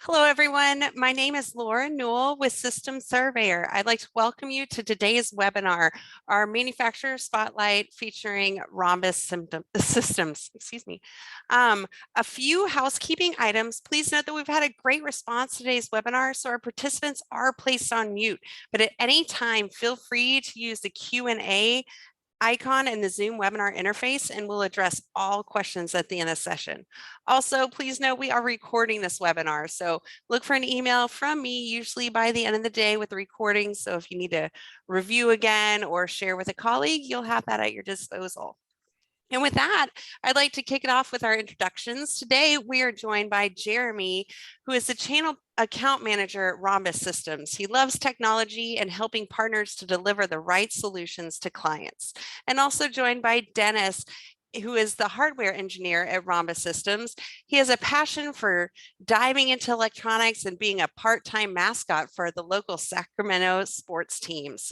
Hello, everyone. My name is Laura Newell with System Surveyor. I'd like to welcome you to today's webinar, our manufacturer spotlight featuring Systems. Excuse me. A few housekeeping items. Please note that we've had a great response to today's webinar, so our participants are placed on mute. But at any time, feel free to use the Q&A icon in the Zoom webinar interface, and we'll address all questions at the end of the session. Also, please note we are recording this webinar, so look for an email from me, usually by the end of the day with the recording. So if you need to review again or share with a colleague, you'll have that at your disposal. And with that, I'd like to kick it off with our introductions. Today, we are joined by Jeremy, who is the channel account manager at Rhombus Systems. He loves technology and helping partners to deliver the right solutions to clients. And also joined by Dennis, who is the hardware engineer at Rhombus Systems. He has a passion for diving into electronics and being a part-time mascot for the local Sacramento sports teams.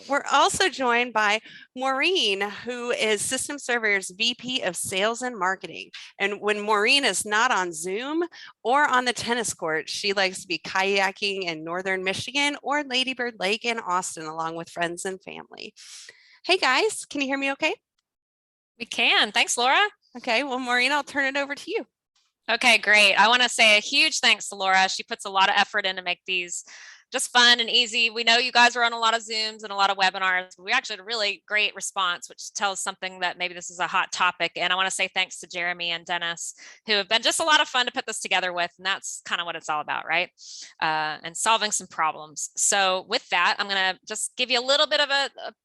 We're also joined by Maureen, who is System Surveyor's VP of Sales and Marketing. And when Maureen is not on Zoom or on the tennis court, she likes to be kayaking in Northern Michigan or Lady Bird Lake in Austin, along with friends and family. Hey guys, can you hear me okay? We can. Thanks, Laura. Okay, well, Maureen, I'll turn it over to you. Okay, great. I want to say a huge thanks to Laura. She puts a lot of effort in to make these just fun and easy. We know you guys are on a lot of Zooms and a lot of webinars. We actually had a really great response, which tells something that maybe this is a hot topic. And I want to say thanks to Jeremy and Dennis, who have been just a lot of fun to put this together with. And that's kind of what it's all about, right? And solving some problems. So with that, I'm going to just give you a little bit of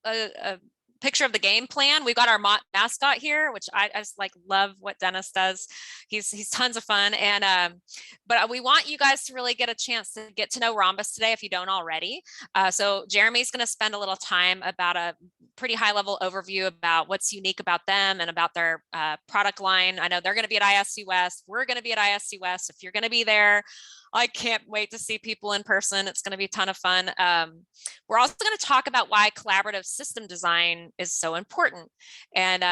a picture of the game plan. We've got our mascot here, which I just like love what Dennis does. He's tons of fun. And but we want you guys to really get a chance to get to know Rhombus today if you don't already. So Jeremy's going to spend a little time about a pretty high level overview about what's unique about them and about their product line. I know they're going to be at ISUS. We're going to be at ISUS. If you're going to be there, I can't wait to see people in person. It's going to be a ton of fun. We're also going to talk about why collaborative system design is so important. And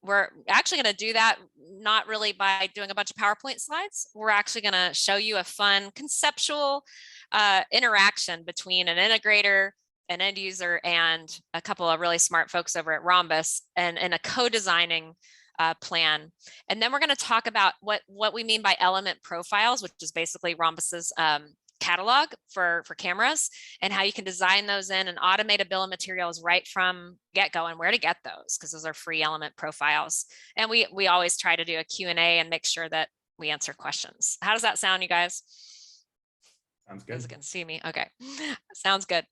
we're actually going to do that not really by doing a bunch of PowerPoint slides. We're actually going to show you a fun conceptual interaction between an integrator, an end user, and a couple of really smart folks over at Rhombus and a co-designing plan. And then we're going to talk about what we mean by element profiles, which is basically Rhombus's catalog for cameras, and how you can design those in and automate a bill of materials right from get-go and where to get those, because those are free element profiles. And we always try to do a Q&A and make sure that we answer questions. How does that sound, you guys? Sounds good. You can see me. Okay, sounds good.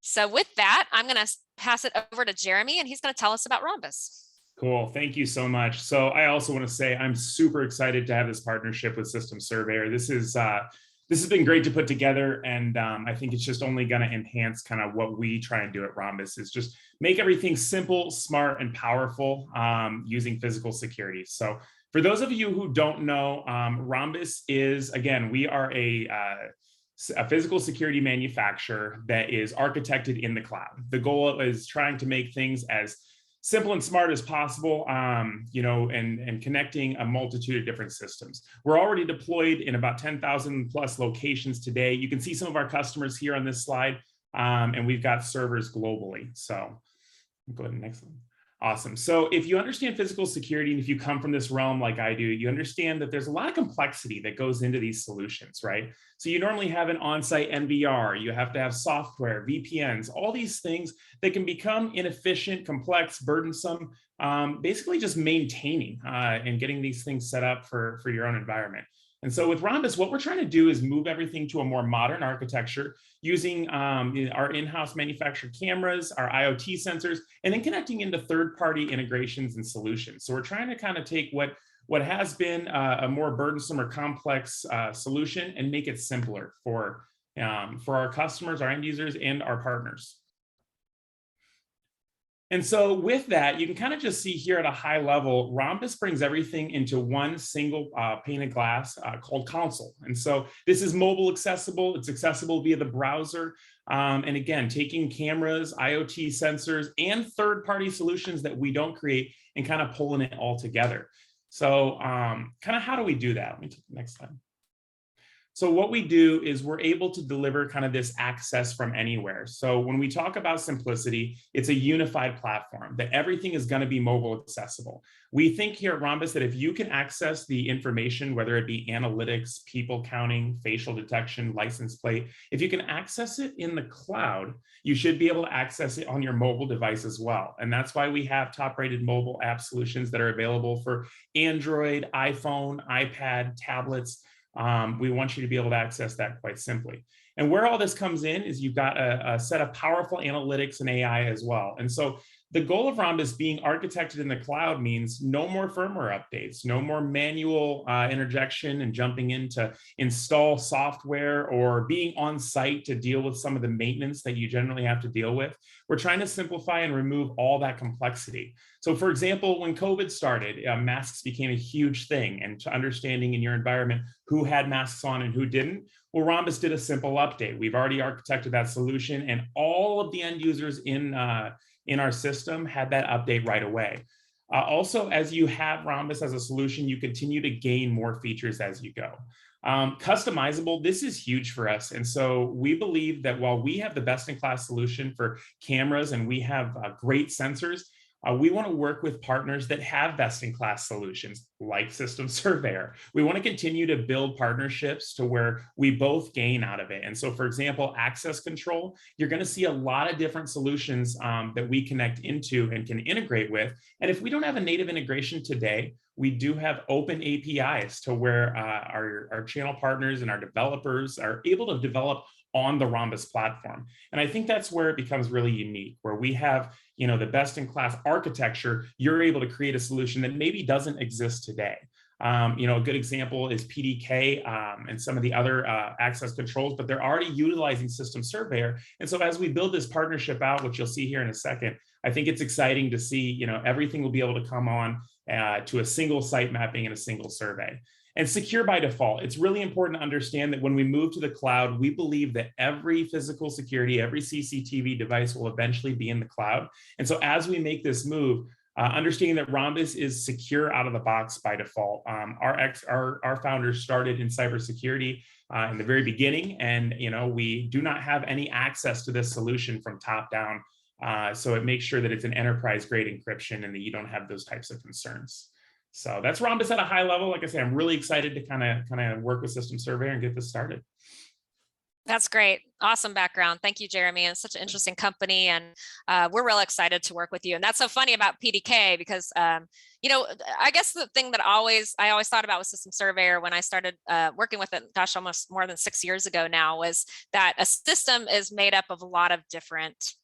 So with that, I'm going to pass it over to Jeremy, and he's going to tell us about Rhombus. Cool. Thank you so much. So I also want to say I'm super excited to have this partnership with System Surveyor. This has been great to put together, and I think it's just only going to enhance kind of what we try and do at Rhombus, is just make everything simple, smart, and powerful using physical security. So for those of you who don't know, Rhombus is, again, we are a physical security manufacturer that is architected in the cloud. The goal is trying to make things as simple and smart as possible, and connecting a multitude of different systems. We're already deployed in about 10,000 plus locations today. You can see some of our customers here on this slide, and we've got servers globally. So go ahead to the next one. Awesome. So if you understand physical security, and if you come from this realm like I do, you understand that there's a lot of complexity that goes into these solutions, right? So you normally have an on-site NVR, you have to have software, VPNs, all these things that can become inefficient, complex, burdensome, basically just maintaining and getting these things set up for your own environment. And so with Rhombus, what we're trying to do is move everything to a more modern architecture using our in-house manufactured cameras, our IoT sensors, and then connecting into third-party integrations and solutions. So we're trying to kind of take what has been a more burdensome or complex solution and make it simpler for our customers, our end users, and our partners. And so with that, you can kind of just see here at a high level, Rhombus brings everything into one single pane of glass called Console. And so this is mobile accessible. It's accessible via the browser. And again, taking cameras, IoT sensors, and third-party solutions that we don't create and kind of pulling it all together. So kind of how do we do that? Let me take the next slide. So what we do is we're able to deliver kind of this access from anywhere. So when we talk about simplicity, it's a unified platform that everything is going to be mobile accessible. We think here at Rhombus that if you can access the information, whether it be analytics, people counting, facial detection, license plate, if you can access it in the cloud, you should be able to access it on your mobile device as well. And that's why we have top-rated mobile app solutions that are available for Android, iPhone, iPad, tablets. We want you to be able to access that quite simply. And where all this comes in is you've got a set of powerful analytics and AI as well. And so the goal of Rhombus being architected in the cloud means no more firmware updates, no more manual interjection and jumping in to install software or being on site to deal with some of the maintenance that you generally have to deal with. We're trying to simplify and remove all that complexity. So for example, when COVID started, masks became a huge thing, and to understanding in your environment who had masks on and who didn't, well, Rhombus did a simple update. We've already architected that solution, and all of the end users in our system had that update right away. Also, as you have Rhombus as a solution, you continue to gain more features as you go. Customizable, this is huge for us. And so we believe that while we have the best-in-class solution for cameras and we have great sensors, we want to work with partners that have best-in-class solutions like System Surveyor. We want to continue to build partnerships to where we both gain out of it. And so, for example, access control, you're going to see a lot of different solutions that we connect into and can integrate with. And if we don't have a native integration today, we do have open APIs to where our channel partners and our developers are able to develop on the Rhombus platform. And I think that's where it becomes really unique, where we have, the best-in-class architecture. You're able to create a solution that maybe doesn't exist today. A good example is PDK and some of the other access controls, but they're already utilizing System Surveyor. And so as we build this partnership out, which you'll see here in a second, I think it's exciting to see, everything will be able to come on to a single site mapping and a single survey. And secure by default. It's really important to understand that when we move to the cloud, we believe that every physical security, every CCTV device will eventually be in the cloud. And so as we make this move, understanding that Rhombus is secure out of the box by default. Our founders started in cybersecurity in the very beginning, and we do not have any access to this solution from top down. So it makes sure that it's an enterprise-grade encryption and that you don't have those types of concerns. So that's Rhombus at a high level. Like I say, I'm really excited to kind of work with System Surveyor and get this started. That's great. Awesome background. Thank you, Jeremy. And such an interesting company. And we're real excited to work with you. And that's so funny about PDK because, I guess the thing that I always thought about with System Surveyor when I started working with it, gosh, almost more than 6 years ago now, was that a system is made up of a lot of different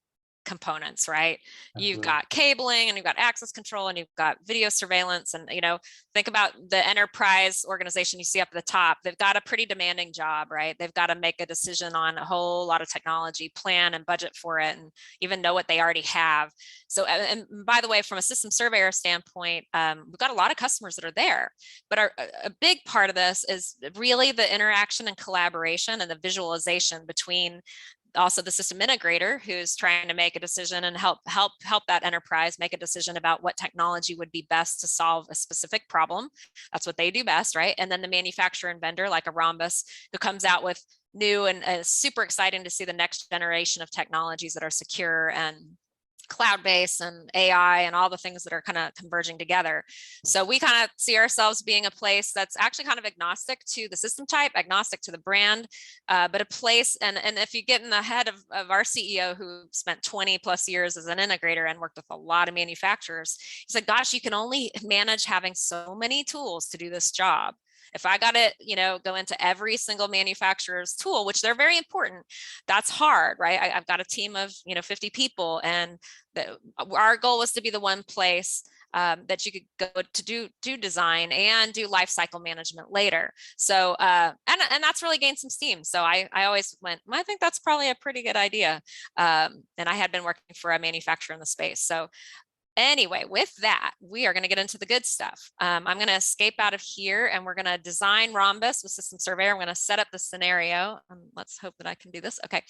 components, right? Absolutely. You've got cabling and you've got access control and you've got video surveillance. And, think about the enterprise organization you see up at the top. They've got a pretty demanding job, right? They've got to make a decision on a whole lot of technology, plan and budget for it, and even know what they already have. So, and by the way, from a System Surveyor standpoint, we've got a lot of customers that are there, but a big part of this is really the interaction and collaboration and the visualization between also the system integrator who's trying to make a decision and help that enterprise make a decision about what technology would be best to solve a specific problem. That's what they do best, right? And then the manufacturer and vendor like a Rhombus who comes out with new and super exciting to see the next generation of technologies that are secure and cloud-based and AI and all the things that are kind of converging together. So we kind of see ourselves being a place that's actually kind of agnostic to the system type, agnostic to the brand, but a place, and if you get in the head of our CEO who spent 20 plus years as an integrator and worked with a lot of manufacturers, he said, gosh, you can only manage having so many tools to do this job. If I got to, go into every single manufacturer's tool, which they're very important, that's hard, right? I've got a team of, 50 people, and our goal was to be the one place that you could go to do design and do life cycle management later. So, and that's really gained some steam. So I always went, I think that's probably a pretty good idea. And I had been working for a manufacturer in the space. So anyway, with that, we are going to get into the good stuff. I'm going to escape out of here and we're going to design Rhombus with System Surveyor. I'm going to set up the scenario. Let's hope that I can do this. Okay,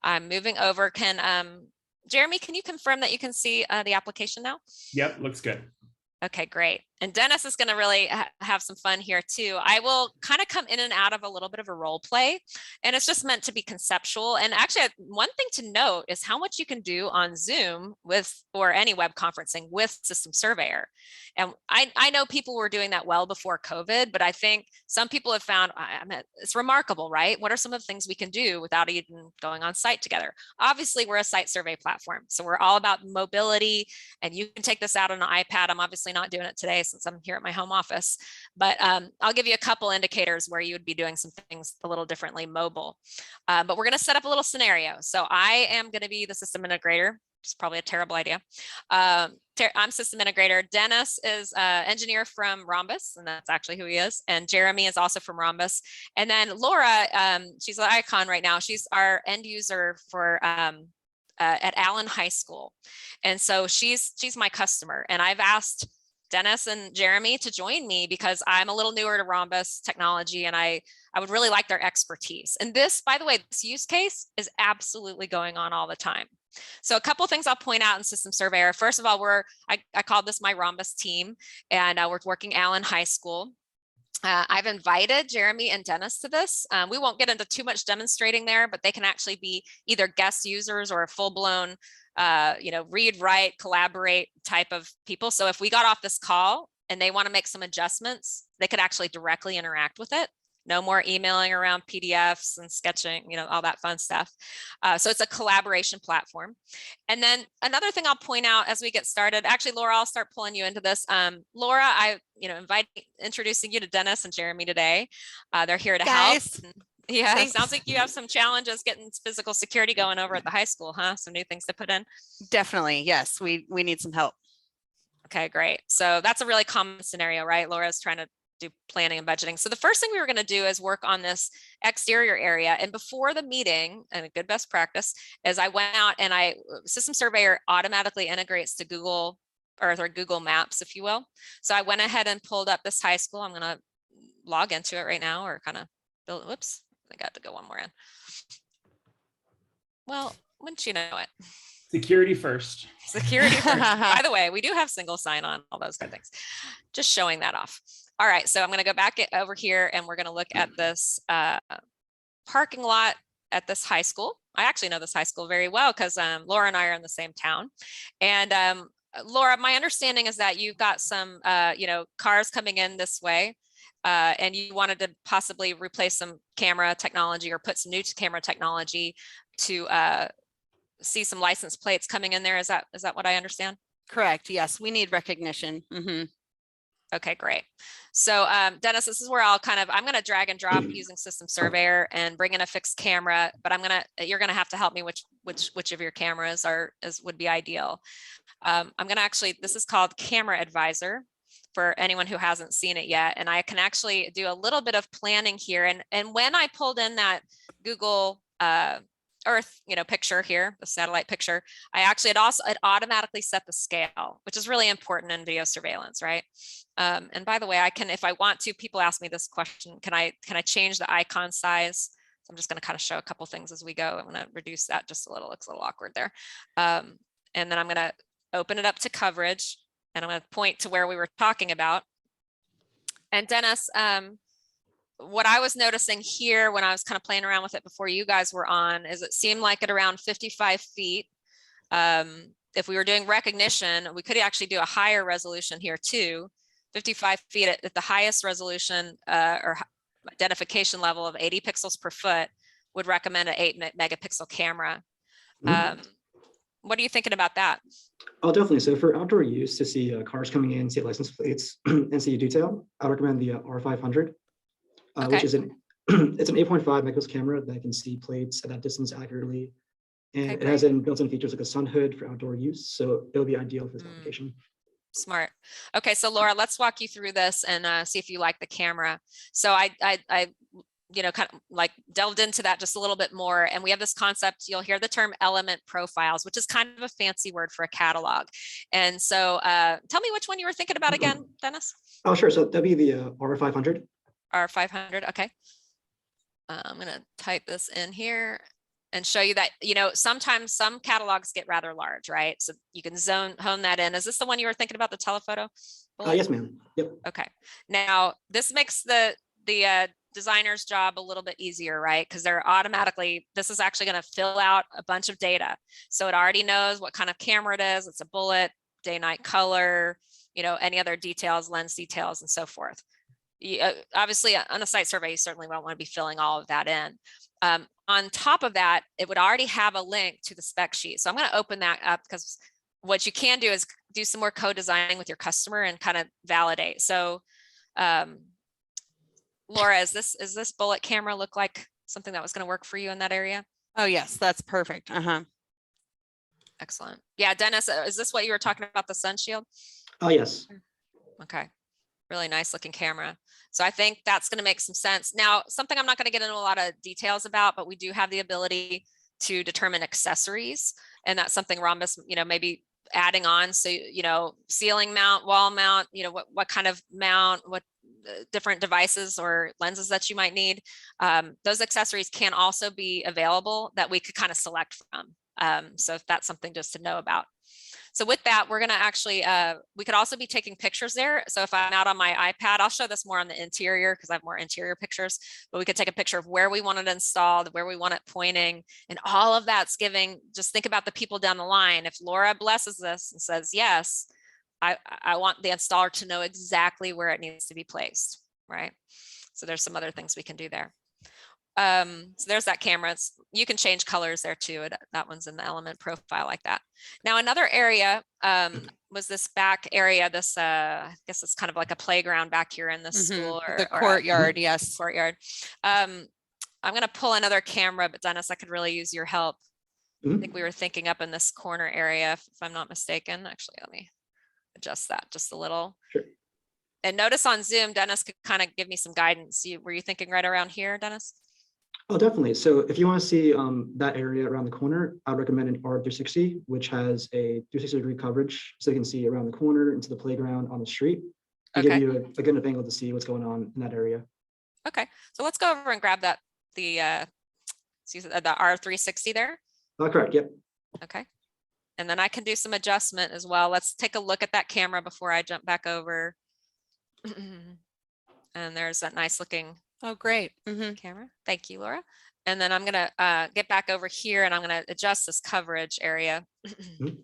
I'm moving over. Jeremy, can you confirm that you can see the application now? Yep, looks good. Okay, great. And Dennis is going to really have some fun here too. I will kind of come in and out of a little bit of a role play, and it's just meant to be conceptual. And actually, one thing to note is how much you can do on Zoom with, or any web conferencing with System Surveyor. And I know people were doing that well before COVID, but I think some people have found, I mean, it's remarkable, right? What are some of the things we can do without even going on site together? Obviously, we're a site survey platform, so we're all about mobility, and you can take this out on an iPad. I'm obviously not doing it today since I'm here at my home office, but I'll give you a couple indicators where you would be doing some things a little differently mobile. But we're going to set up a little scenario. So I am going to be the system integrator. It's probably a terrible idea. I'm system integrator. Dennis is engineer from Rhombus, and that's actually who he is. And Jeremy is also from Rhombus. And then Laura, she's an icon right now. She's our end user for at Allen High School. And so she's my customer. And I've asked Dennis and Jeremy to join me because I'm a little newer to Rhombus technology, and I would really like their expertise. And this, by the way, this use case is absolutely going on all the time. So a couple of things I'll point out in System Surveyor. First of all, I called this my Rhombus team, and we're working Allen High School. I've invited Jeremy and Dennis to this. We won't get into too much demonstrating there, but they can actually be either guest users or full-blown read, write, collaborate type of people. So if we got off this call and they want to make some adjustments, they could actually directly interact with it. No more emailing around PDFs and sketching, all that fun stuff. So it's a collaboration platform. And then another thing I'll point out as we get started, actually, Laura, I'll start pulling you into this. Laura, I introducing you to Dennis and Jeremy today. They're here to help. Yeah, it sounds like you have some challenges getting physical security going over at the high school, huh? Some new things to put in. Definitely, yes. We need some help. Okay, great. So that's a really common scenario, right? Laura's trying to do planning and budgeting. So the first thing we were going to do is work on this exterior area. And before the meeting, and a good best practice, is I went out and System Surveyor automatically integrates to Google Earth or Google Maps, if you will. So I went ahead and pulled up this high school. I'm going to log into it right now, or kind of build, whoops, I got to go one more in. Well, wouldn't you know it? Security first. Security first. By the way, we do have single sign-on, all those good things. Just showing that off. All right, so I'm going to go back over here, and we're going to look at this parking lot at this high school. I actually know this high school very well because Laura and I are in the same town. And Laura, my understanding is that you've got some, cars coming in this way, and you wanted to possibly replace some camera technology or put some new camera technology to see some license plates coming in there. Is that what I understand? Correct. Yes, we need recognition. Mm-hmm. Okay, great. So Dennis, this is where I'm going to drag and drop using System Surveyor and bring in a fixed camera, but you're going to have to help me which of your cameras would be ideal. I'm going to actually, this is called Camera Advisor for anyone who hasn't seen it yet. And I can actually do a little bit of planning here. And when I pulled in that Google Earth, picture here, the satellite picture, it automatically set the scale, which is really important in video surveillance, right? And by the way, I can, if I want to, people ask me this question, can I change the icon size? So I'm just going to kind of show a couple things as we go. I'm going to reduce that just a little, looks a little awkward there. And then I'm going to open it up to coverage, and I'm going to point to where we were talking about. And Dennis, what I was noticing here when I was kind of playing around with it before you guys were on is it seemed like at around 55 feet. If we were doing recognition, we could actually do a higher resolution here too. 55 feet at the highest resolution or identification level of 80 pixels per foot would recommend an 8 megapixel camera. What are you thinking about that? Oh, definitely. So for outdoor use, to see cars coming in, see license plates, and see detail, I would recommend the R500, Okay. which is it's an 8.5 megapixel camera that can see plates at that distance accurately. And Okay, it has built-in features like a sun hood for outdoor use. So it'll be ideal for this application. Smart. Okay, so Laura, let's walk you through this and see if you like the camera. So I kind of like delved into that just a little bit more. And we have this concept, you'll hear the term element profiles, which is kind of a fancy word for a catalog. And so tell me which one you were thinking about again, Dennis? Oh, sure. So that'd be the R500. R500, okay. I'm gonna type this in here and show you that, sometimes some catalogs get rather large, right? So you can hone that in. Is this the one you were thinking about, the telephoto? bullet? Yes, ma'am. Yep. Okay. Now this makes the designer's job a little bit easier, right? Because they're automatically, this is actually going to fill out a bunch of data. So it already knows what kind of camera it is. It's a bullet, day, night color, you know, any other details, lens details, and so forth. Obviously on a site survey, you certainly won't want to be filling all of that in. On top of that, it would already have a link to the spec sheet. So I'm going to open that up because what you can do is do some more co-designing with your customer and kind of validate. So Laura, is this bullet camera look like something that was going to work for you in that area? Oh, yes, that's perfect. Excellent. Yeah, Dennis, is this what you were talking about, the sun shield? Oh, yes. Okay. Really nice looking camera. So I think that's going to make some sense. Now, something I'm not going to get into a lot of details about, but we do have the ability to determine accessories. And that's something Rhombus, you know, maybe adding on. So, you know, ceiling mount, wall mount, you know, what kind of mount, what different devices or lenses that you might need. Those accessories can also be available that we could kind of select from. So if that's something just to know about. So with that, we're going to actually, we could also be taking pictures there. So if I'm out on my iPad, I'll show this more on the interior because I have more interior pictures, but we could take a picture of where we want it installed, where we want it pointing, and all of that's giving, just think about the people down the line. If Laura blesses this and says, yes, I want the installer to know exactly where it needs to be placed, right? So there's some other things we can do there. So there's that camera. You can change colors there too. That one's in the element profile like that. Now another area was this back area. This I guess it's kind of like a playground back here in the school or the courtyard. Yes, courtyard. I'm going to pull another camera, but Dennis, I could really use your help. I think we were thinking up in this corner area, if I'm not mistaken. Actually, let me adjust that just a little. Sure. And notice on Zoom, Dennis could kind of give me some guidance. Were you thinking right around here, Dennis? Oh, definitely. So if you want to see that area around the corner, I'd recommend an R360, which has a 360-degree coverage. So you can see around the corner into the playground on the street. And give you a good enough angle to see what's going on in that area. Okay, so let's go over and grab that, the R360 there. Oh, correct. Yep. Okay. And then I can do some adjustment as well. Let's take a look at that camera before I jump back over. And there's that nice looking great. camera. Thank you, Laura. And then I'm going to get back over here and I'm going to adjust this coverage area. And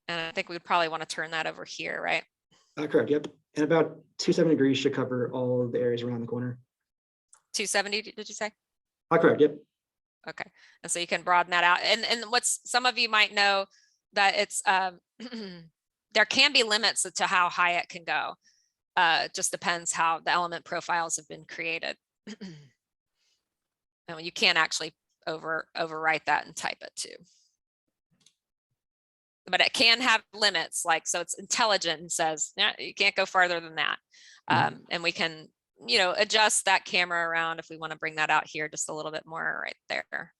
I think we would probably want to turn that over here, right? Correct. Yep. And about 270 degrees should cover all of the areas around the corner. 270, did you say? Correct. Yep. Okay. And so you can broaden that out. And what's, some of you might know that it's, there can be limits to how high it can go. Just depends how the element profiles have been created. And you can actually overwrite that and type it too. But it can have limits, like, so it's intelligent and says, yeah, you can't go farther than that. And we can, you know, adjust that camera around if we want to bring that out here just a little bit more right there.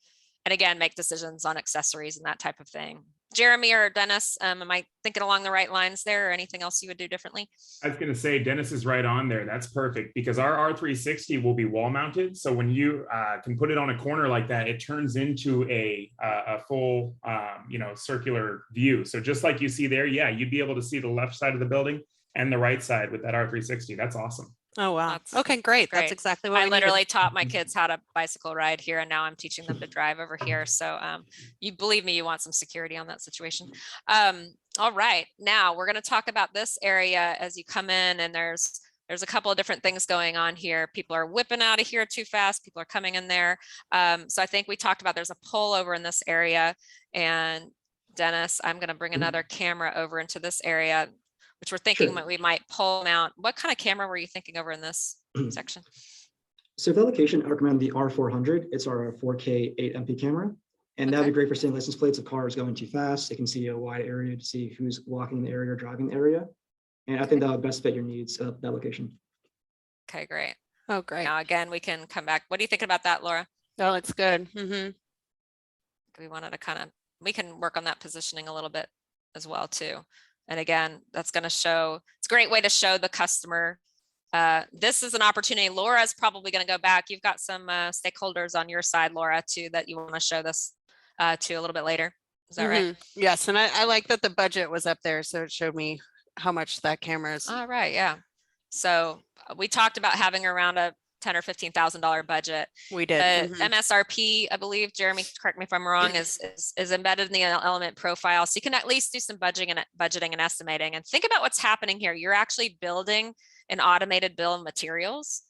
And again, make decisions on accessories and that type of thing. Jeremy or Dennis, am I thinking along the right lines there, or anything else you would do differently? I was going to say, Dennis is right on there. That's perfect because our R360 will be wall mounted. So when you can put it on a corner like that, it turns into a full, you know, circular view. So just like you see there, yeah, you'd be able to see the left side of the building and the right side with that R360. That's awesome. Oh, wow. That's okay, great. great. That's exactly what I we literally needed. taught my kids how to bicycle ride here, and now I'm teaching them to drive over here. So you believe me, you want some security on that situation. All right, now we're going to talk about this area as you come in, and there's a couple of different things going on here. People are whipping out of here too fast. People are coming in there. So I think we talked about there's a pole over in this area, and Dennis, I'm going to bring another camera over into this area, which we're thinking we might pole mount. What kind of camera were you thinking over in this section? So for that location, I recommend the R400. It's our 4K 8MP camera. And that'd be great for seeing license plates of cars going too fast. They can see a wide area to see who's walking the area or driving the area. And I think that would best fit your needs of that location. Okay, great. Oh, great. Now, again, we can come back. What do you think about that, Laura? That looks good. We wanted to kind of, we can work on that positioning a little bit as well too. And again, that's going to show, it's a great way to show the customer. This is an opportunity. Laura is probably going to go back. You've got some stakeholders on your side, Laura, too, that you want to show this to a little bit later. Is that right? Yes. And I like that the budget was up there. So it showed me how much that camera is. All right, yeah. So we talked about having around a $10,000 or $15,000 budget. We did. Mhm. MSRP, I believe, Jeremy, correct me if I'm wrong, is embedded in the element profile. So you can at least do some budgeting and estimating and think about what's happening here. You're actually building an automated bill of materials.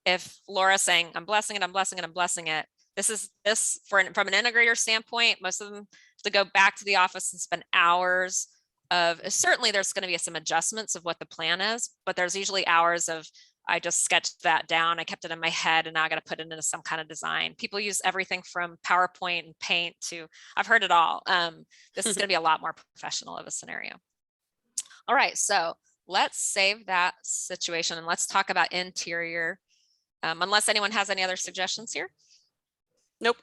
If Laura's saying, I'm blessing it, I'm blessing it, I'm blessing it. From an integrator standpoint, most of them have to go back to the office and spend hours of, certainly there's going to be some adjustments of what the plan is, but there's usually hours of, I just sketched that down, I kept it in my head, and now I got to put it into some kind of design. People use everything from PowerPoint and Paint to, I've heard it all. This is going to be a lot more professional of a scenario. All right, so let's save that situation and let's talk about interior. Unless anyone has any other suggestions here. Nope.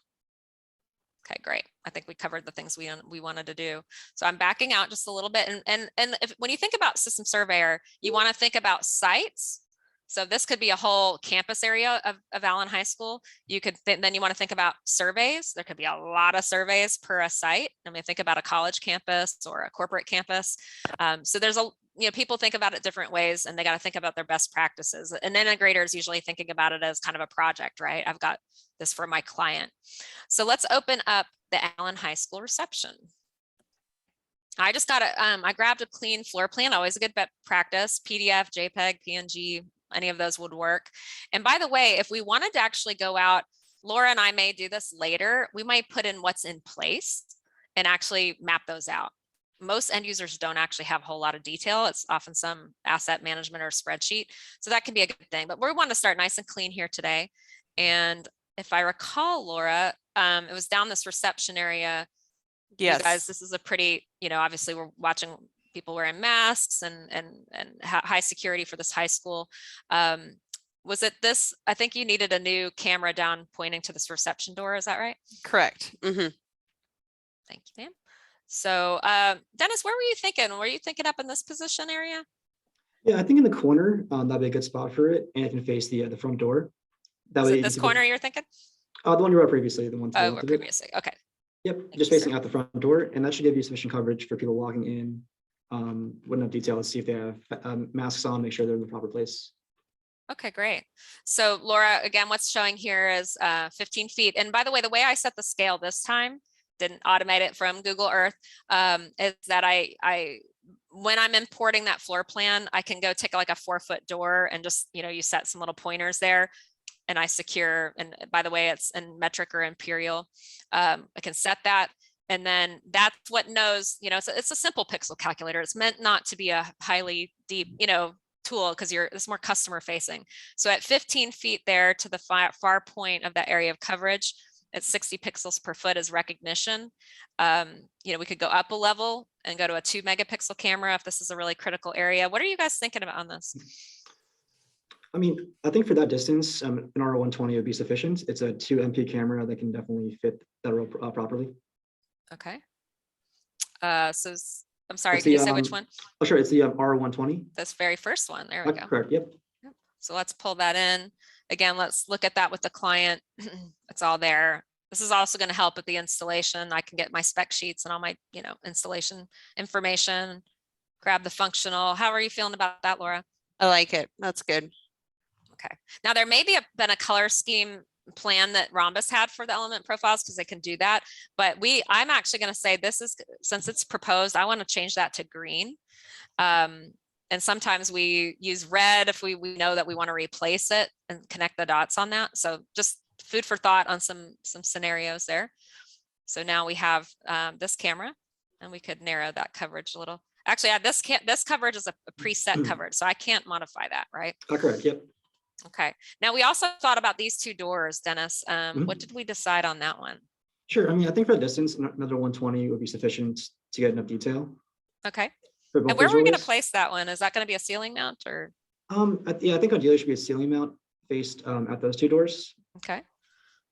Okay, great. I think we covered the things we wanted to do. So I'm backing out just a little bit. And when you think about System Surveyor, you want to think about sites. So this could be a whole campus area of Allen High School. You could then you want to think about surveys. There could be a lot of surveys per a site. I mean, think about a college campus or a corporate campus. So there's people think about it different ways, and they got to think about their best practices. An integrator is usually thinking about it as kind of a project, right? I've got this for my client. So let's open up the Allen High School reception. I just got I grabbed a clean floor plan, always a good practice, PDF, JPEG, PNG, any of those would work. And by the way, if we wanted to actually go out, Laura and I may do this later, we might put in what's in place and actually map those out. Most end users don't actually have a whole lot of detail. It's often some asset management or spreadsheet. So that can be a good thing, but we want to start nice and clean here today. And if I recall, Laura, it was down this reception area. Yes. You guys, this is a pretty, obviously we're watching people wearing masks and high security for this high school. Was it this? I think you needed a new camera down pointing to this reception door. Is that right? Correct. Mm-hmm. Thank you, ma'am. So Dennis, where were you thinking? Were you thinking up in this position area? Yeah, I think in the corner, that'd be a good spot for it. And it can face the front door. That Was way it this corner you're thinking? The one you were previously, the one. Oh, previously. Okay. Yep, Thank just you, facing sir. out the front door, and that should give you sufficient coverage for people walking in. Wouldn't have detail to see if they have masks on, make sure they're in the proper place. Okay, great. So Laura, again, what's showing here is 15 feet. And by the way I set the scale this time, didn't automate it from Google Earth, is that when I'm importing that floor plan, I can go take like a 4-foot door and just, you set some little pointers there and I secure, and by the way, it's in metric or imperial. I can set that. And then that's what knows, it's a simple pixel calculator. It's meant not to be a highly deep, tool because it's more customer facing. So at 15 feet there to the far point of that area of coverage, at 60 pixels per foot is recognition. We could go up a level and go to a 2 megapixel camera if this is a really critical area. What are you guys thinking about on this? I mean, I think for that distance, an R120 would be sufficient. It's a 2 MP camera that can definitely fit that row properly. Okay. So I'm sorry, can you say which one? Oh, sure. It's the R120. This very first one. There we go. Correct. Yep. So let's pull that in. Again, let's look at that with the client. It's all there. This is also going to help with the installation. I can get my spec sheets and all my, installation information, grab the functional. How are you feeling about that, Laura? I like it. That's good. Okay. Now there may been a color scheme plan that Rhombus had for the element profiles because they can do that. But I'm actually going to say this is, since it's proposed, I want to change that to green. And sometimes we use red if we know that we want to replace it and connect the dots on that. So just food for thought on some scenarios there. So now we have this camera and we could narrow that coverage a little. Actually, this coverage is a preset coverage, so I can't modify that, right? Oh, correct. Yep. Okay. Now we also thought about these 2 doors, Dennis. What did we decide on that one? Sure. I mean, I think for the distance, another 120 would be sufficient to get enough detail. Okay. And where are we going to place that one? Is that going to be a ceiling mount or? Yeah, I think ideally it should be a ceiling mount faced at those 2 doors. Okay.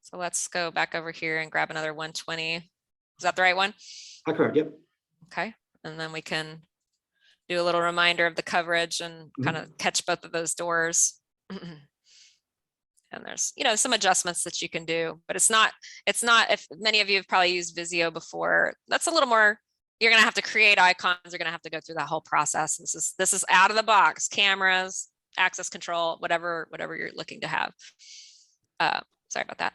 So let's go back over here and grab another 120. Is that the right one? Correct. Yep. Okay. And then we can do a little reminder of the coverage and kind of catch both of those doors. And there's, some adjustments that you can do, but it's not, if many of you have probably used Visio before, that's a little more you're going to have to create icons. You're going to have to go through that whole process. This is out of the box, cameras, access control, whatever you're looking to have. Sorry about that.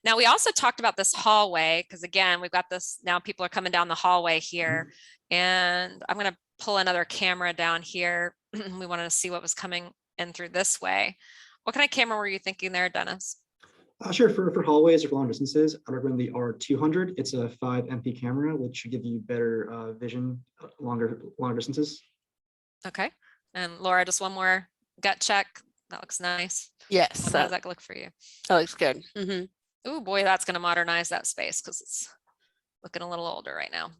Now we also talked about this hallway, because again, we've got this, now people are coming down the hallway here, and I'm going to pull another camera down here. We wanted to see what was coming in through this way. What kind of camera were you thinking there, Dennis? Sure, for hallways or for long distances, I recommend the R200. It's a 5 MP camera, which should give you better vision, longer distances. Okay. And Laura, just one more gut check. That looks nice. Yes. How does that look for you? That looks good. Mm-hmm. Oh boy, that's going to modernize that space because it's looking a little older right now.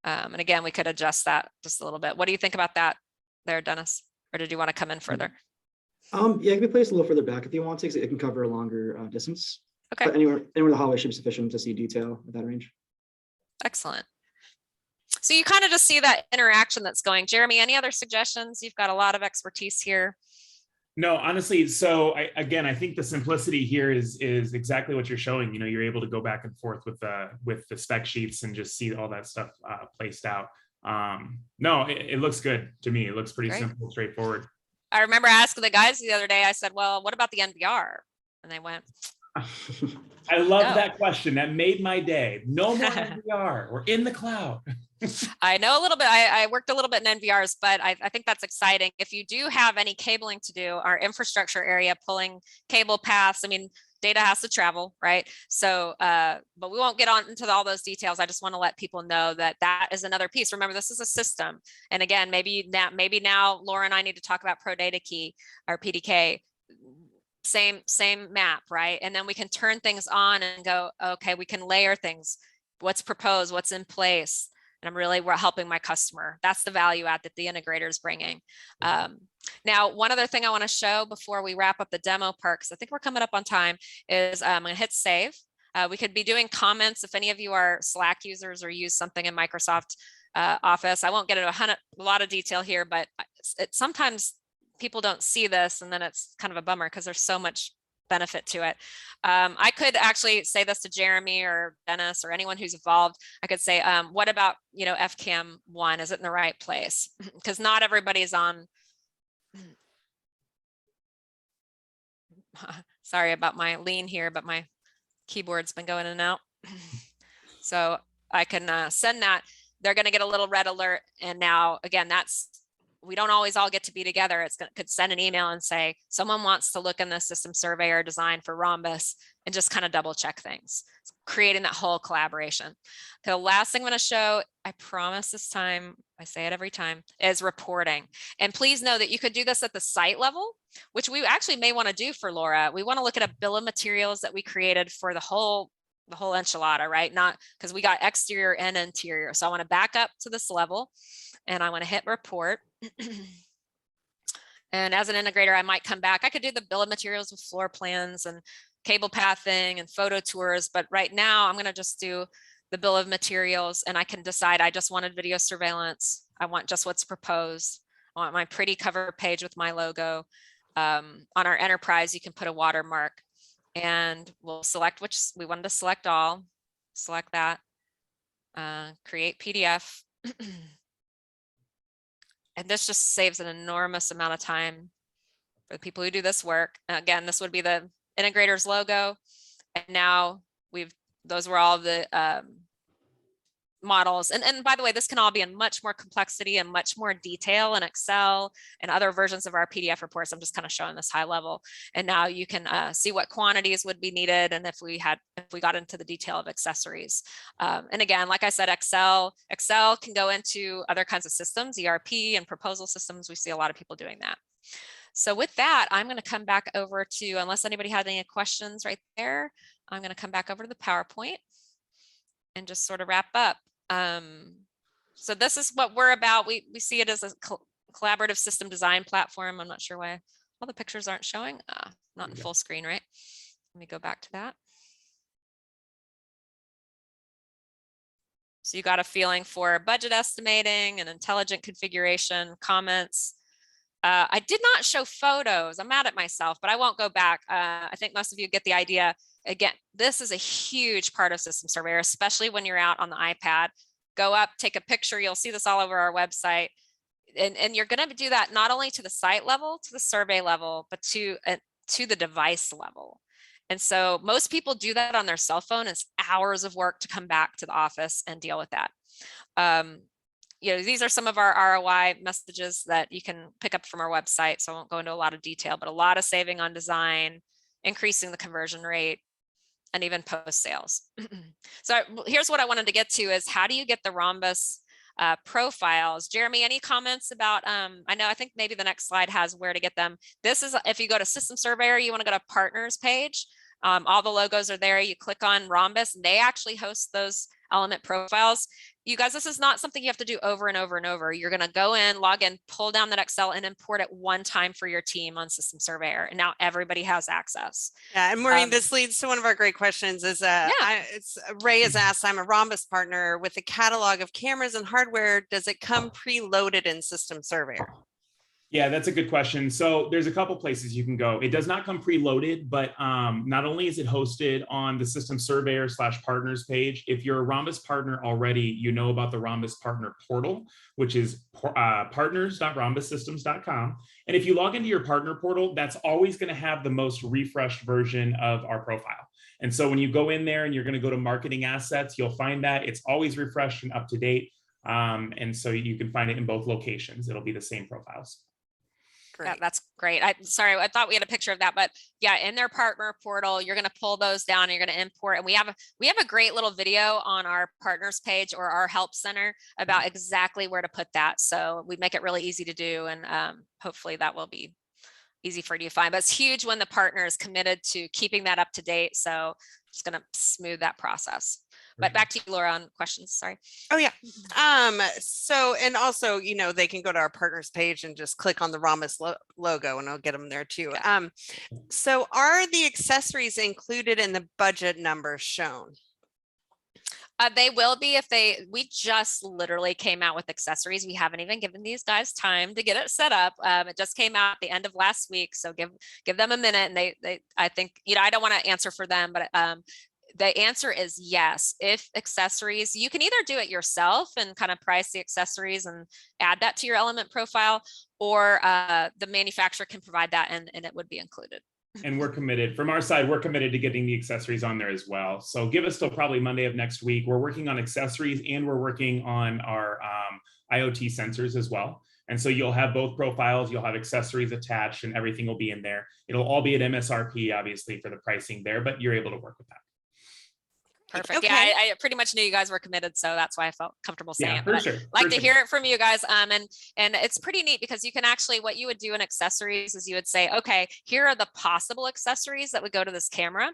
And again, we could adjust that just a little bit. What do you think about that there, Dennis? Or did you want to come in further? Yeah, it can be placed a little further back if you want to, because it can cover a longer distance. Okay. But anywhere the hallway should be sufficient to see detail at that range. Excellent. So you kind of just see that interaction that's going. Jeremy, any other suggestions? You've got a lot of expertise here. No, honestly, so I think the simplicity here is exactly what you're showing. You know, you're able to go back and forth with the spec sheets and just see all that stuff placed out. No, it looks good to me. It looks pretty simple, straightforward. I remember asking the guys the other day, I said, well, what about the NVR? And they went, I love that question. That made my day. No more NVR. We're in the cloud. I know a little bit. I worked a little bit in NVRs, but I think that's exciting. If you do have any cabling to do, our infrastructure area, pulling cable paths, I mean, data has to travel, right? So, but we won't get on into all those details. I just want to let people know that that is another piece. Remember, this is a system. And again, maybe now Laura and I need to talk about Pro Data Key or PDK. Same map, right? And then we can turn things on and go, okay, we can layer things. What's proposed, what's in place. And we're helping my customer. That's the value add that the integrator is bringing. Now, one other thing I want to show before we wrap up the demo part, because I think we're coming up on time, is I'm going to hit save. We could be doing comments if any of you are Slack users or use something in Microsoft Office. I won't get into a lot of detail here, but sometimes people don't see this, and then it's kind of a bummer because there's so much benefit to it. I could actually say this to Jeremy or Dennis or anyone who's involved. I could say, what about, FCAM 1? Is it in the right place? Because not everybody's on. Sorry about my lean here, but my keyboard's been going in and out. So I can send that. They're going to get a little red alert. And now, again, we don't always all get to be together. Could send an email and say, someone wants to look in the system surveyor design for Rhombus and just kind of double check things, creating that whole collaboration. The last thing I'm going to show, I promise this time, I say it every time, is reporting. And please know that you could do this at the site level, which we actually may want to do for Laura. We want to look at a bill of materials that we created for the whole enchilada, right? Not because we got exterior and interior. So I want to back up to this level and I want to hit report. And as an integrator, I might come back. I could do the bill of materials with floor plans and cable pathing and photo tours, but right now I'm going to just do the bill of materials, and I can decide I just wanted video surveillance. I want just what's proposed. I want my pretty cover page with my logo. On our enterprise, you can put a watermark, and we'll select which we wanted to select all. Select that. Create PDF. And this just saves an enormous amount of time for the people who do this work. Again, this would be the integrator's logo. And now those were all the models. And by the way, this can all be in much more complexity and much more detail in Excel and other versions of our PDF reports. I'm just kind of showing this high level. And now you can see what quantities would be needed. And if we got into the detail of accessories. And again, like I said, Excel can go into other kinds of systems, ERP and proposal systems. We see a lot of people doing that. So with that, I'm going to come back over to, unless anybody had any questions right there, I'm going to come back over to the PowerPoint and just sort of wrap up. So this is what we're about. We see it as a collaborative system design platform. I'm not sure why all the pictures aren't showing. Not in full screen, right? Let me go back to that. So you got a feeling for budget estimating and intelligent configuration, comments. I did not show photos. I'm mad at myself, but I won't go back. I think most of you get the idea. Again, this is a huge part of System Surveyor, especially when you're out on the iPad. go up, take a picture. You'll see this all over our website. And you're going to do that not only to the site level, to the survey level, but to the device level. And so most people do that on their cell phone. It's hours of work to come back to the office and deal with that. You know, these are some of our ROI messages that you can pick up from our website. So I won't go into a lot of detail, but a lot of saving on design, increasing the conversion rate, and even post sales. So here's what I wanted to get to is how do you get the Rhombus profiles? Jeremy, any comments about, I think maybe the next slide has where to get them. This is, if you go to System Surveyor, you want to go to partners page. All the logos are there. You click on Rhombus, and they actually host those element profiles. You guys, this is not something you have to do over and over and over. You're going to go in, log in, pull down that Excel, and import it one time for your team on System Surveyor. And now everybody has access. Yeah, and Maureen, this leads to one of our great questions is Ray has asked, I'm a Rhombus partner with a catalog of cameras and hardware. Does it come preloaded in System Surveyor? Yeah, that's a good question. So there's a couple places you can go. It does not come preloaded, but not only is it hosted on the System Surveyor /partners page, if you're a Rhombus partner already, you know about the Rhombus partner portal, which is partners.rhombussystems.com. And if you log into your partner portal, that's always going to have the most refreshed version of our profile. And so when you go in there and you're going to go to marketing assets, you'll find that it's always refreshed and up to date. And so you can find it in both locations. It'll be the same profiles. Yeah, that's great. I thought we had a picture of that, but yeah, in their partner portal, you're going to pull those down and you're going to import. And we have a great little video on our partners page or our help center about exactly where to put that. So we make it really easy to do. And hopefully that will be easy for you to find, but it's huge when the partner is committed to keeping that up to date. So it's going to smooth that process. But back to you, Laura, on questions. Sorry. Oh yeah. So, and also, you know, they can go to our partners page and just click on the Rhombus logo and I'll get them there too. Yeah. So are the accessories included in the budget numbers shown? They will be we just literally came out with accessories. We haven't even given these guys time to get it set up. It just came out at the end of last week. So give them a minute. And I think, you know, I don't want to answer for them, but the answer is yes. If accessories, you can either do it yourself and kind of price the accessories and add that to your element profile, or the manufacturer can provide that and it would be included. And we're committed from our side, we're committed to getting the accessories on there as well. So give us till probably Monday of next week. We're working on accessories and we're working on our IoT sensors as well. And so you'll have both profiles, you'll have accessories attached and everything will be in there. It'll all be at MSRP, obviously, for the pricing there, but you're able to work with that. Perfect. Okay. Yeah, I pretty much knew you guys were committed, so that's why I felt comfortable saying it. But Sure, I'd like to hear it from you guys. And it's pretty neat because you can actually, what you would do in accessories is you would say, okay, here are the possible accessories that would go to this camera.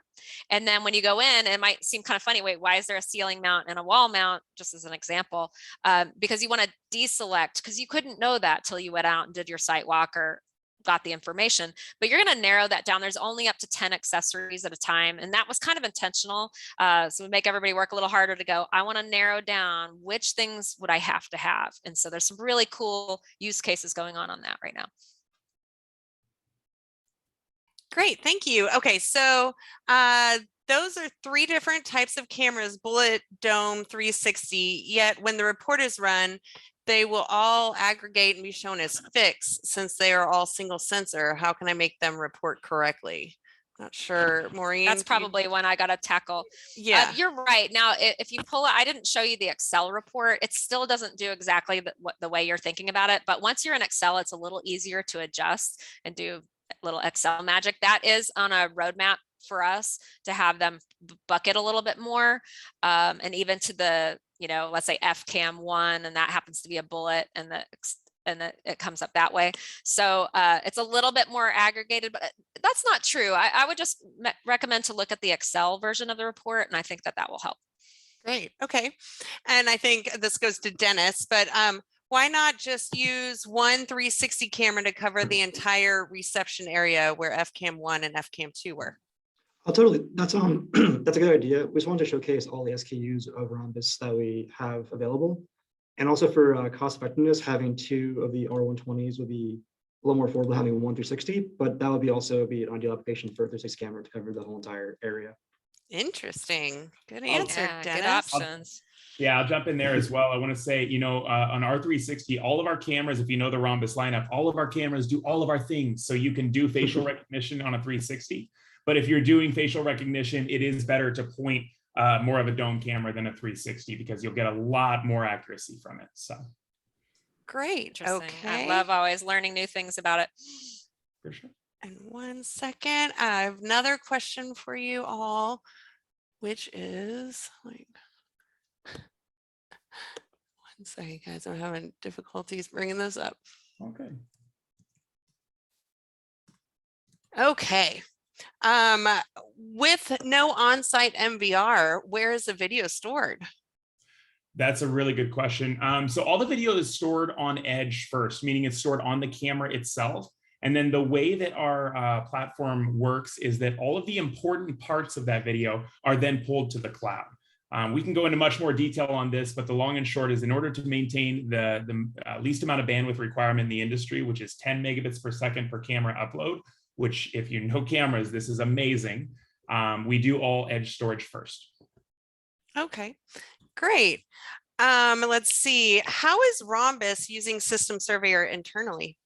And then when you go in, it might seem kind of funny. Wait, why is there a ceiling mount and a wall mount? Just as an example, because you want to deselect, because you couldn't know that till you went out and did your site walk or got the information, but you're going to narrow that down. There's only up to 10 accessories at a time. And that was kind of intentional. So we make everybody work a little harder to go, I want to narrow down which things would I have to have. And so there's some really cool use cases going on that right now. Great, thank you. Okay, so those are 3 different types of cameras, bullet, dome, 360, yet when the report is run, they will all aggregate and be shown as fixed since they are all single sensor. How can I make them report correctly? Not sure, Maureen. That's probably one I got to tackle. Yeah, you're right. Now, if you pull it, I didn't show you the Excel report. It still doesn't do exactly the way you're thinking about it. But once you're in Excel, it's a little easier to adjust and do little Excel magic. That is on a roadmap for us to have them bucket a little bit more. And even to the, you know, let's say FCAM 1, and that happens to be a bullet and it comes up that way. So it's a little bit more aggregated, but that's not true. I would just recommend to look at the Excel version of the report, and I think that will help. great. Okay. And I think this goes to Dennis, but why not just use one 360 camera to cover the entire reception area where FCAM 1 and FCAM 2 were? Oh, totally. That's that's a good idea. We just wanted to showcase all the SKUs of Rhombus that we have available. And also for cost effectiveness, having 2 of the R120s would be a little more affordable than having one 360, but that would also be an ideal application for a 360 camera to cover the whole entire area. Interesting. Good Oh, answer, Yeah, good Dennis. options. Yeah, I'll jump in there as well. I want to say, on our 360, all of our cameras, if you know the Rhombus lineup, all of our cameras do all of our things. So you can do facial recognition on a 360. But if you're doing facial recognition, it is better to point more of a dome camera than a 360 because you'll get a lot more accuracy from it. So Great. Interesting. Okay. I love always learning new things about it. for sure. And 1 second, I have another question for you all, which is like, 1 second, guys, I'm having difficulties bringing this up. Okay. Okay. With no on-site MVR, where is the video stored? That's a really good question. So all the video is stored on edge first, meaning it's stored on the camera itself. And then the way that our platform works is that all of the important parts of that video are then pulled to the cloud. We can go into much more detail on this, but the long and short is in order to maintain the least amount of bandwidth requirement in the industry, which is 10 megabits per second per camera upload, which if you know cameras, this is amazing. We do all edge storage first. Okay, great. Let's see. How is Rhombus using System Surveyor internally?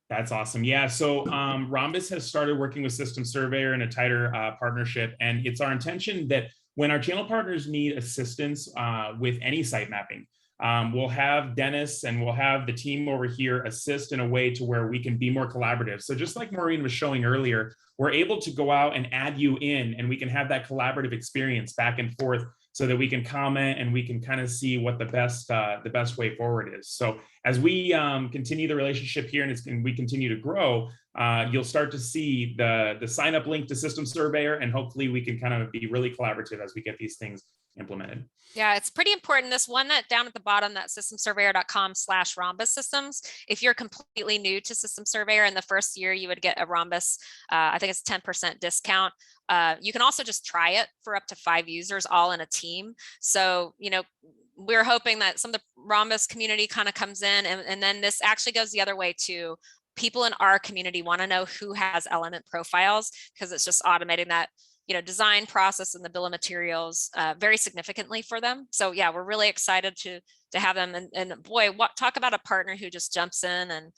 That's awesome. Yeah, so Rhombus has started working with System Surveyor in a tighter partnership, and it's our intention that when our channel partners need assistance with any site mapping, we'll have Dennis and we'll have the team over here assist in a way to where we can be more collaborative. So just like Maureen was showing earlier, we're able to go out and add you in, and we can have that collaborative experience back and forth so that we can comment and we can kind of see what the best way forward is. So as we continue the relationship here and we continue to grow, you'll start to see the sign up link to System Surveyor, and hopefully we can kind of be really collaborative as we get these things implemented. Yeah, it's pretty important. This one that down at the bottom, that systemsurveyor.com/Rhombus Systems. If you're completely new to System Surveyor, in the first year, you would get a Rhombus, I think it's 10% discount. You can also just try it for up to 5 users all in a team. So, we're hoping that some of the Rhombus community kind of comes in, and then this actually goes the other way too. People in our community want to know who has element profiles, because it's just automating that design process and the bill of materials very significantly for them. So yeah, we're really excited to have them. And boy, talk about a partner who just jumps in and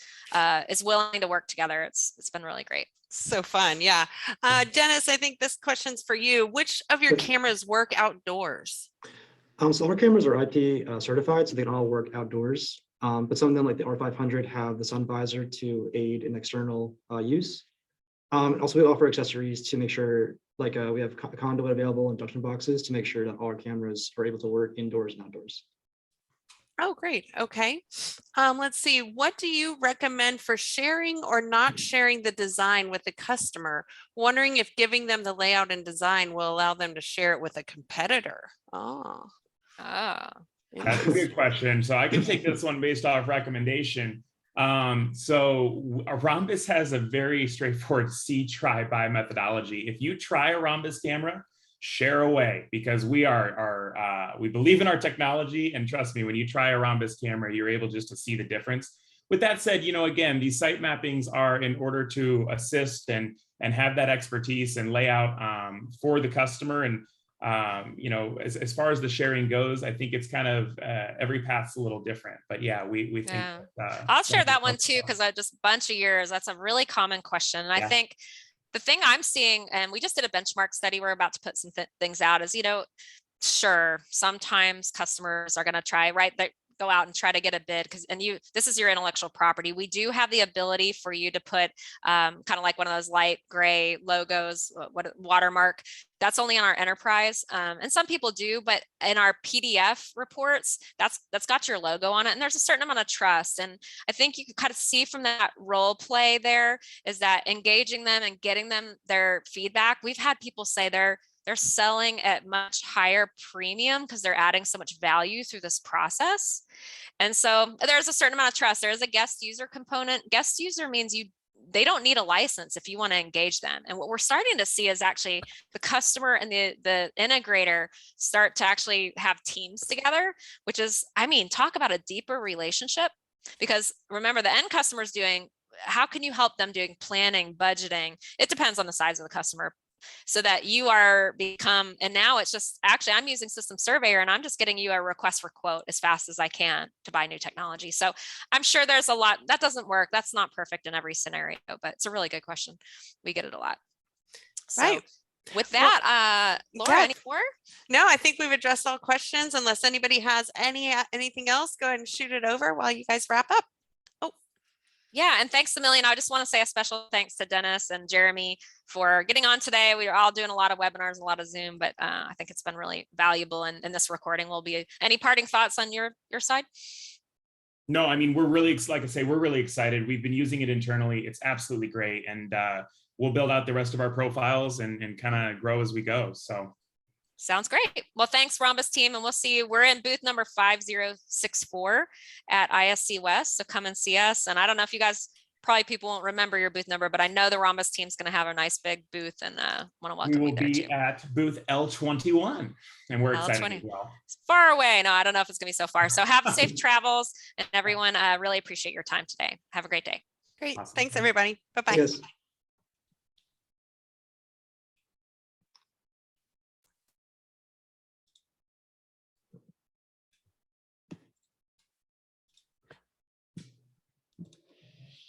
is willing to work together. It's been really great. So fun. Yeah. Dennis, I think this question's for you. Which of your cameras work outdoors? So our cameras are IP certified, so they can all work outdoors. But some of them, like the R500, have the sun visor to aid in external use. Also, we offer accessories to make sure, like we have conduit available and junction boxes to make sure that all our cameras are able to work indoors and outdoors. Oh, great. Okay. Let's see. What do you recommend for sharing or not sharing the design with the customer? Wondering if giving them the layout and design will allow them to share it with a competitor. That's a good question. So I can take this one based off recommendation. So Rhombus has a very straightforward see, try, buy methodology. If you try a Rhombus camera, share away, because we believe in our technology, and trust me, when you try a Rhombus camera, you're able just to see the difference. With that said, again, these site mappings are in order to assist and have that expertise and layout for the customer. And as far as the sharing goes, I think it's kind of every path's a little different, but yeah, we think. Yeah. I'll share that one too, because I just bunch of years, that's a really common question. And I think the thing I'm seeing, and we just did a benchmark study, we're about to put some things out, is, sure, sometimes customers are going to try, right? They go out and try to get a bid, this is your intellectual property. We do have the ability for you to put kind of like one of those light gray logos, watermark. That's only on our enterprise. And some people do, but in our PDF reports, that's got your logo on it. And there's a certain amount of trust. And I think you can kind of see from that role play there is that engaging them and getting them their feedback. We've had people say they're selling at much higher premium because they're adding so much value through this process. And so there's a certain amount of trust. There is a guest user component. Guest user means they don't need a license if you want to engage them. And what we're starting to see is actually the customer and the integrator start to actually have teams together, which is, talk about a deeper relationship. Because remember, the end customer is how can you help them doing planning, budgeting? It depends on the size of the customer. so that you are become, and now it's just, actually, I'm using System Surveyor and I'm just getting you a request for quote as fast as I can to buy new technology. So I'm sure there's a lot that doesn't work. That's not perfect in every scenario, but it's a really good question. We get it a lot. So Right. with that, Laura, yeah. any more? No, I think we've addressed all questions. Unless anybody has anything else, go ahead and shoot it over while you guys wrap up. Yeah, and thanks a million. I just want to say a special thanks to Dennis and Jeremy for getting on today. We are all doing a lot of webinars and a lot of Zoom, but I think it's been really valuable. And this recording will be. Any parting thoughts on your side? No, I mean, we're really, like I say, we're really excited. We've been using it internally. It's absolutely great. And we'll build out the rest of our profiles and kind of grow as we go. So. Sounds great. Well, thanks, Rhombus team, and we'll see you. We're in booth number 5064 at ISC West, so come and see us. And I don't know if you guys, probably people won't remember your booth number, but I know the Rhombus team's going to have a nice big booth, and want to welcome you there too. We will be at booth L21, and we're excited L20. as well. It's far away. No, I don't know if it's going to be so far. So have safe travels, and everyone, really appreciate your time today. Have a great day. Great. Awesome. Thanks, everybody. Bye-bye. Yes.